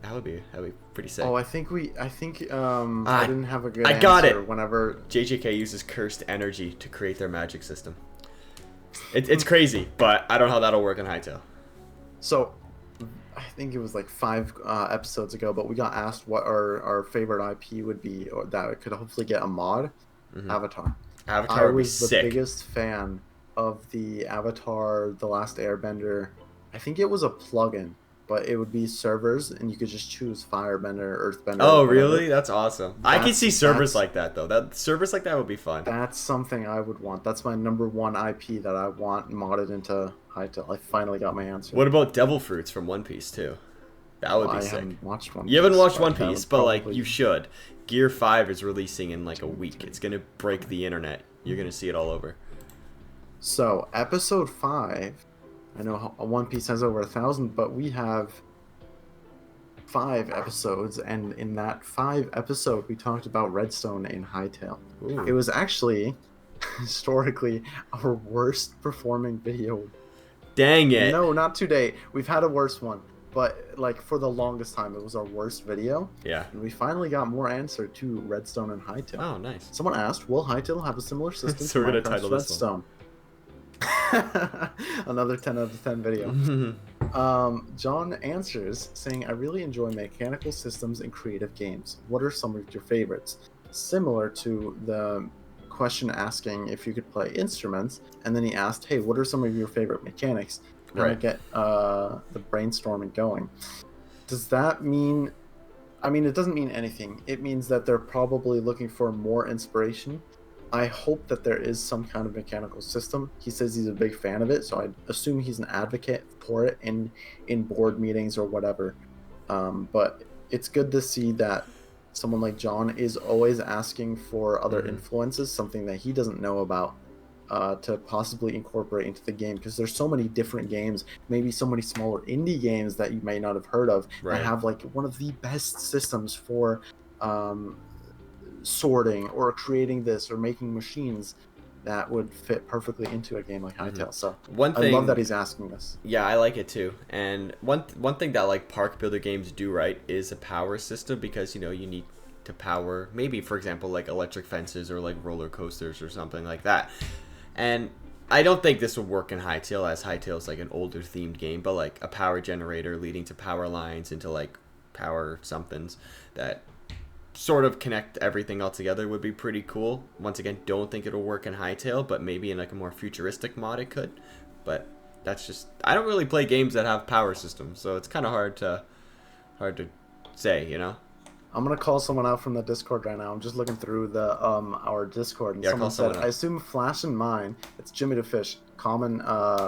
that would be pretty sick. I didn't have a good answer. I got it. Whenever JJK uses cursed energy to create their magic system. It's crazy, but I don't know how that'll work in Hytale. So, I think it was like 5 episodes ago, but we got asked what our favorite IP would be, or that could hopefully get a mod. Avatar. Avatar would be sick. I was the biggest fan of the Avatar: The Last Airbender. I think it was a plugin, but it would be servers, and you could just choose Firebender, Earthbender. Oh, really? That's awesome. I can see servers like that, though. Servers like that would be fun. That's something I would want. That's my number one IP that I want modded into Hytale. I finally got my answer. What about Devil Fruits from One Piece, too? That would be sick. I haven't watched One Piece. You haven't watched One Piece, but like you should. Gear 5 is releasing in like a week. It's going to break the internet. You're going to see it all over. So, episode 5... I know One Piece has over 1,000, but we have 5 episodes, and in that 5 episode, we talked about Redstone in Hytale. It was actually, historically, our worst performing video. Dang it. No, not to date. We've had a worse one, but like for the longest time, it was our worst video. Yeah. And we finally got more answer to Redstone and Hytale. Oh, nice. Someone asked, will Hytale have a similar system So to we're gonna Minecraft's title this one. Redstone? Another 10 out of 10 video. John answers saying, I really enjoy mechanical systems in creative games. What are some of your favorites? Similar to the question asking if you could play instruments, and then he asked, hey, what are some of your favorite mechanics? Kind of get the brainstorming going. Does that mean... I mean, it doesn't mean anything. It means that they're probably looking for more inspiration. I hope that there is some kind of mechanical system. He says he's a big fan of it, so I assume he's an advocate for it in board meetings or whatever. But it's good to see that someone like John is always asking for other influences, something that he doesn't know about, to possibly incorporate into the game, because there's so many different games, maybe so many smaller indie games that you may not have heard of, that have like one of the best systems for sorting or creating this or making machines that would fit perfectly into a game like Hytale. So I love that he's asking this. Yeah, I like it too. And one thing that like park builder games do right is a power system, because you know you need to power maybe, for example, like electric fences or like roller coasters or something like that. And I don't think this would work in Hytale, as Hytale is like an older themed game, but like a power generator leading to power lines into like power somethings that sort of connect everything all together would be pretty cool. Once again, don't think it'll work in Hytale, but maybe in like a more futuristic mod it could. But that's just, I don't really play games that have power systems, so it's kind of hard to say, you know. I'm gonna call someone out from the Discord right now. I'm just looking through the our Discord, and someone said, "I assume Flash and Myne." It's Jimmy the Fish. Common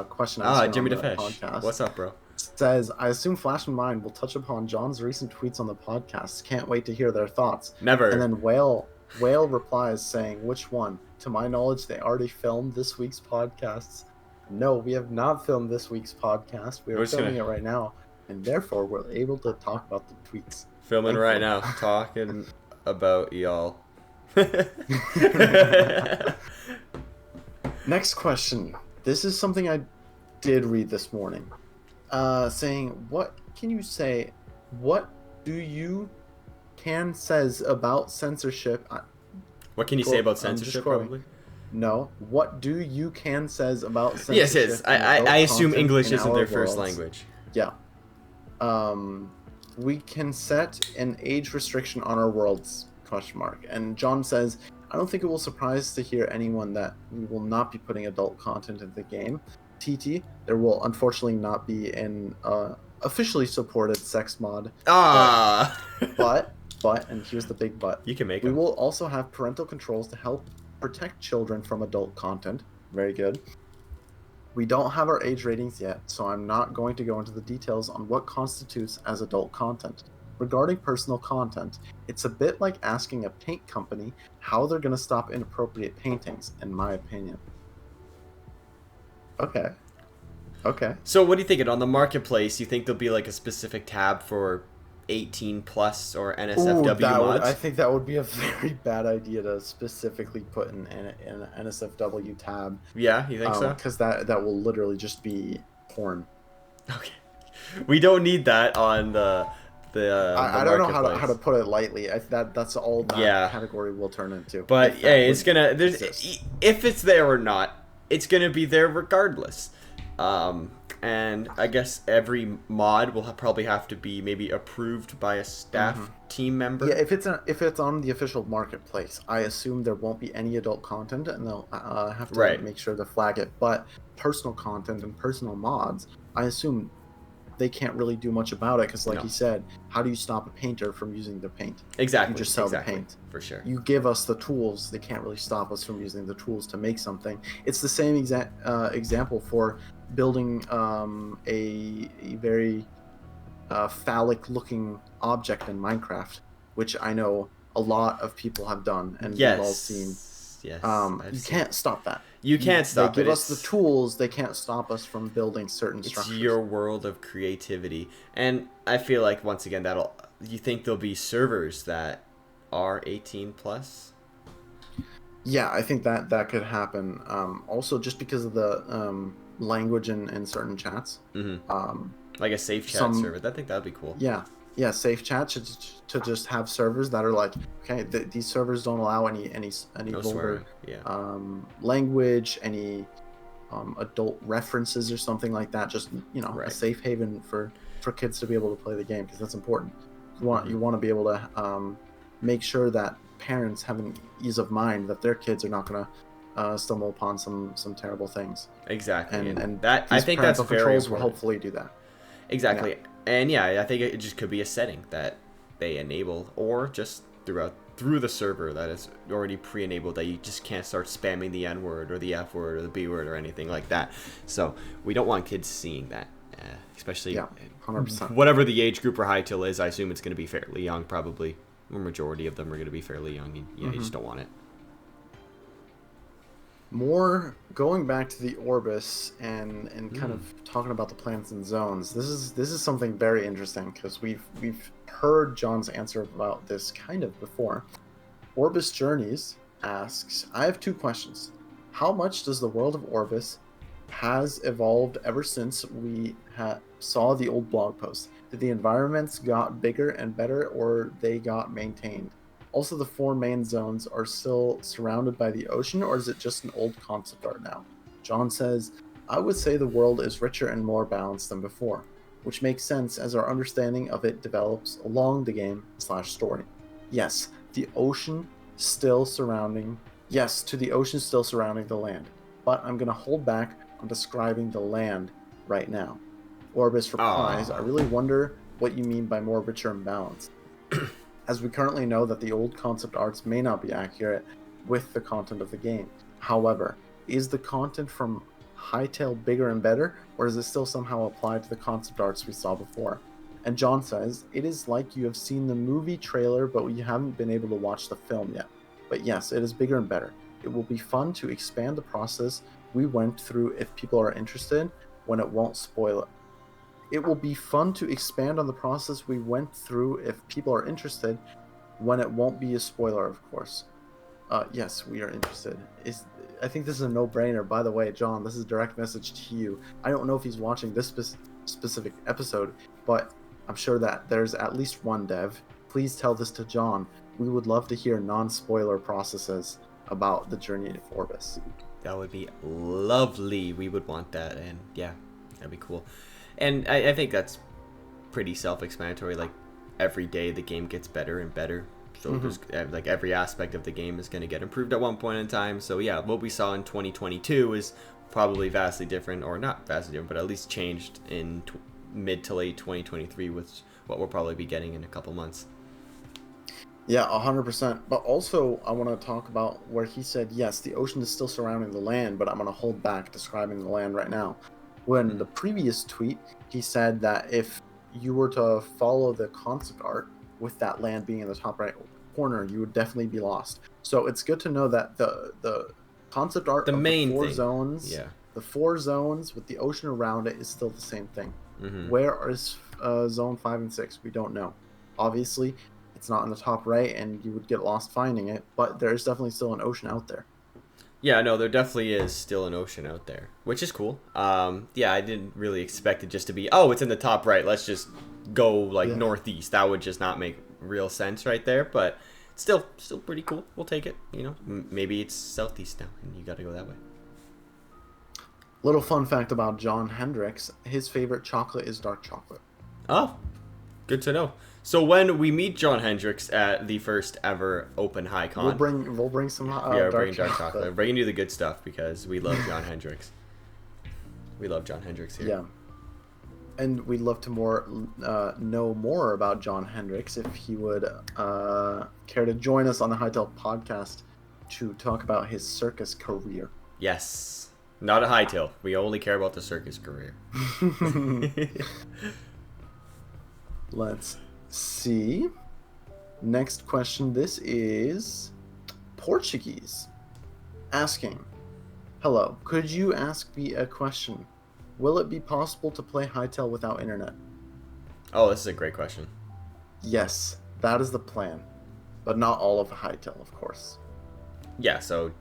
question. Jimmy the Fish. Podcast. What's up, bro? Says, "I assume Flash and Myne will touch upon John's recent tweets on the podcast. Can't wait to hear their thoughts." Never. And then Whale replies saying, "Which one? To my knowledge, they already filmed this week's podcasts." No, we have not filmed this week's podcast. We are filming it right now, and therefore we're able to talk about the tweets. Filming right now, talking about y'all. Next question. This is something I did read this morning. Saying, what can you say? What do you can says about censorship? What can you say about censorship, probably? No. What do you can says about censorship? Yes. I assume English isn't their first language. Yeah. We can set an age restriction on our worlds, ? And John says, I don't think it will surprise to hear anyone that we will not be putting adult content in the game. TT, there will unfortunately not be an officially supported sex mod. But, and here's the big but. You can make We them. will also have parental controls to help protect children from adult content. Very good. We don't have our age ratings yet, so I'm not going to go into the details on what constitutes as adult content. Regarding personal content, it's a bit like asking a paint company how they're going to stop inappropriate paintings, in my opinion. Okay. So what do you think? On the marketplace, you think there'll be like a specific tab for 18 plus or NSFW mods? I think that would be a very bad idea to specifically put in an NSFW tab. Yeah, you think so? Because that will literally just be porn. Okay. We don't need that on the I don't know how to put it lightly. That's all that category will turn into. But hey, it's gonna if it's there or not, it's gonna be there regardless. And I guess every mod will probably have to be maybe approved by a staff team member. Yeah, if it's on the official marketplace, I assume there won't be any adult content, and they'll have to make sure to flag it. But personal content and personal mods, I assume they can't really do much about it, because like you said, how do you stop a painter from using the paint? Exactly. You just sell the paint. For sure. You give us the tools, they can't really stop us from using the tools to make something. It's the same example for building a very phallic looking object in Minecraft, which I know a lot of people have done, and we've all seen. Yes. You can't stop that. You can't stop it. They give us the tools, they can't stop us from building certain structures. It's your world of creativity. And I feel like, once again, you think there'll be servers that are 18 plus? Yeah, I think that could happen. Also, just because of the language in certain chats. Like a safe chat server. I think that'd be cool. Yeah, safe chat to just have servers that are like, okay, these servers don't allow any no vulgar swearing. language, any adult references or something like that. Just a safe haven for kids to be able to play the game, because that's important. You want to be able to make sure that parents have an ease of mind that their kids are not going to stumble upon some terrible things. Exactly, and that I think that's very controls important. will hopefully do that. Exactly, and I think it just could be a setting that they enable, or just through the server that is already pre-enabled, that you just can't start spamming the N word or the F word or the B word or anything like that. So we don't want kids seeing that, especially 100%. Whatever the age group for Hytale is. I assume it's going to be fairly young, probably. The majority of them are going to be fairly young, and you just don't want it. More going back to the Orbis and kind of talking about the planets and zones. This is something very interesting, because we've heard John's answer about this kind of before. Orbis Journeys asks, I have 2 questions. How much does the world of Orbis has evolved ever since we saw the old blog post? Did the environments got bigger and better, or they got maintained? Also, the 4 main zones are still surrounded by the ocean, or is it just an old concept art now? John says, I would say the world is richer and more balanced than before, which makes sense as our understanding of it develops along the game/story. Yes, to the ocean still surrounding the land, but I'm going to hold back on describing the land right now. Orbis replies, I really wonder what you mean by more richer and balanced. As we currently know that the old concept arts may not be accurate with the content of the game. However, is the content from Hytale bigger and better, or is it still somehow applied to the concept arts we saw before? And John says, it is like you have seen the movie trailer, but you haven't been able to watch the film yet. But yes, it is bigger and better. It will be fun to expand the process we went through if people are interested, when it won't spoil it. It will be fun to expand on the process we went through if people are interested, when it won't be a spoiler, of course. Yes, we are interested. I think this is a no-brainer. By the way, John, this is a direct message to you. I don't know if he's watching this specific episode, but I'm sure that there's at least one dev. Please tell this to John. We would love to hear non-spoiler processes about the journey of Orbis. That would be lovely. We would want that, and yeah, that'd be cool. And I think that's pretty self-explanatory. Like, every day the game gets better and better. So there's, like, every aspect of the game is going to get improved at one point in time. So yeah, what we saw in 2022 is probably vastly different, or not vastly different, but at least changed in mid to late 2023 with what we'll probably be getting in a couple months. Yeah, 100%. But also, I want to talk about where he said, yes, the ocean is still surrounding the land, but I'm going to hold back describing the land right now. When the previous tweet, he said that if you were to follow the concept art with that land being in the top right corner, you would definitely be lost. So it's good to know that the concept art of the 4 zones, the 4 zones with the ocean around it, is still the same thing. Where is zone 5 and 6? We don't know. Obviously, it's not in the top right, and you would get lost finding it, but there is definitely still an ocean out there. Yeah, no, there definitely is still an ocean out there, which is cool. Yeah, I didn't really expect it just to be, oh, it's in the top right, let's just go, like, northeast. That would just not make real sense right there, but still pretty cool. We'll take it, you know. Maybe it's southeast now, and you gotta go that way. Little fun fact about John Hendricks, his favorite chocolate is dark chocolate. Oh, good to know. So when we meet John Hendricks at the first ever Open HyCon, we'll bring some dark chocolate. We're bringing you the good stuff because we love John Hendricks. We love John Hendricks here. Yeah, and we'd love to know more about John Hendricks if he would care to join us on the Hytale podcast to talk about his circus career. Yes, not a Hytale. We only care about the circus career. Let's see. Next question. This is Portuguese asking, hello, could you ask me a question? Will it be possible to play Hytale without internet? Oh, this is a great question. Yes, that is the plan, but not all of Hytale, of course. Yeah, so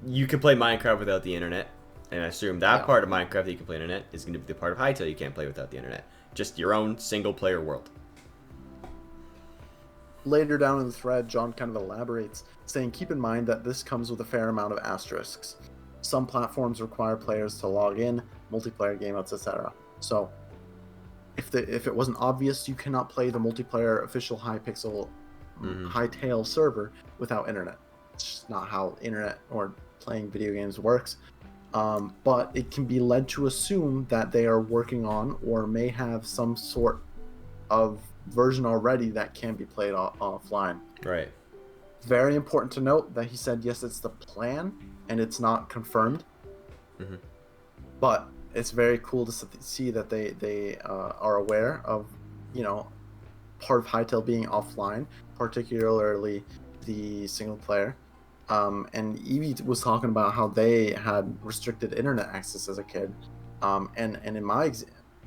you can play Minecraft without the internet, and I assume that part of Minecraft that you can play internet is going to be the part of Hytale you can't play without the internet. just your own single-player world. Later down in the thread, John kind of elaborates, saying, keep in mind that this comes with a fair amount of asterisks. Some platforms require players to log in, multiplayer game modes, etc. So, if it wasn't obvious, you cannot play the multiplayer official Hypixel Hytale server without internet. It's just not how internet or playing video games works. But it can be led to assume that they are working on or may have some sort of version already that can be played offline. Right. Very important to note that he said, yes, it's the plan and it's not confirmed. But it's very cool to see that they are aware of, part of Hytale being offline, particularly the single player. And Evie was talking about how they had restricted internet access as a kid. And in my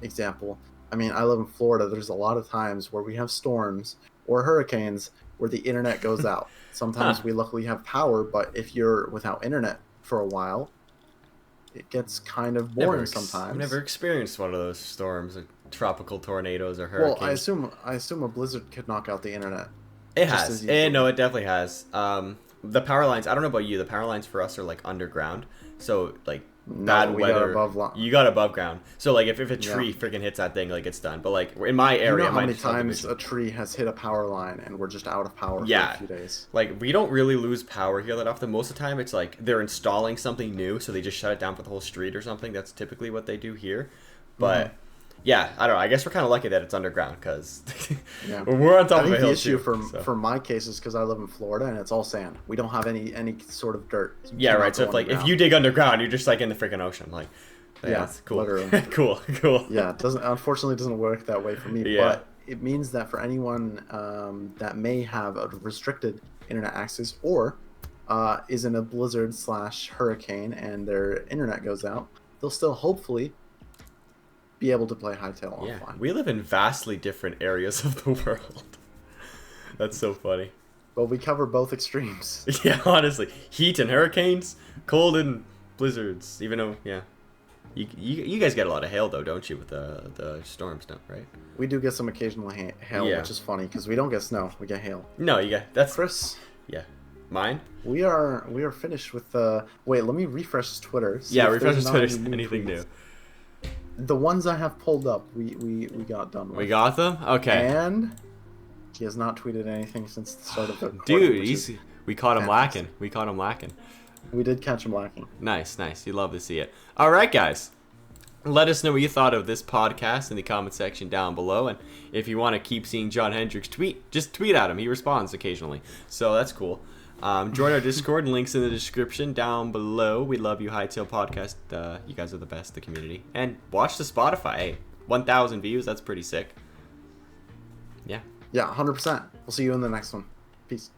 example, I mean, I live in Florida. There's a lot of times where we have storms or hurricanes where the internet goes out. Sometimes we luckily have power, but if you're without internet for a while, it gets kind of boring sometimes. I've never experienced one of those storms or tropical tornadoes or hurricanes. Well, I assume a blizzard could knock out the internet. It has. No, it definitely has. The power lines, I don't know about you, the power lines for us are like underground. So like bad weather, you got above ground. So like if a tree freaking hits that thing, like it's done. But like in my area, how many times a tree has hit a power line and we're just out of power for a few days? Like we don't really lose power here that often. Most of the time it's like they're installing something new, so they just shut it down for the whole street or something. That's typically what they do here. But yeah, I don't know. I guess we're kind of lucky that it's underground because we're on top of a hill. The issue for my case is because I live in Florida and it's all sand. We don't have any sort of dirt. Yeah, right. So if you dig underground, you're just like in the freaking ocean. Like, that's cool. Literally. cool. Yeah, unfortunately it doesn't work that way for me. Yeah. But it means that for anyone that may have a restricted internet access or is in a blizzard/hurricane and their internet goes out, they'll still hopefully be able to play Hytale offline. We live in vastly different areas of the world. That's so funny. But we cover both extremes. Yeah, honestly. Heat and hurricanes, cold and blizzards. Even though, you guys get a lot of hail, though, don't you, with the storms, right? We do get some occasional hail, which is funny, because we don't get snow. We get hail. No, that's... Chris? Yeah. Myne? We are finished with... Wait, let me refresh his Twitter. Refresh his Twitter. Anything new. The ones I have pulled up, we got done with. We got them? Okay. And he has not tweeted anything since the start of the recording. Dude, we caught him lacking. We did catch him lacking. Nice. You love to see it. All right, guys. Let us know what you thought of this podcast in the comment section down below. And if you want to keep seeing John Hendricks tweet, just tweet at him. He responds occasionally. So that's cool. Join our Discord and links in the description down below. We love you, Hytale Podcast. You guys are the best, the community. And watch the Spotify. Hey, 1,000 views. That's pretty sick. Yeah. Yeah, 100%. We'll see you in the next one. Peace.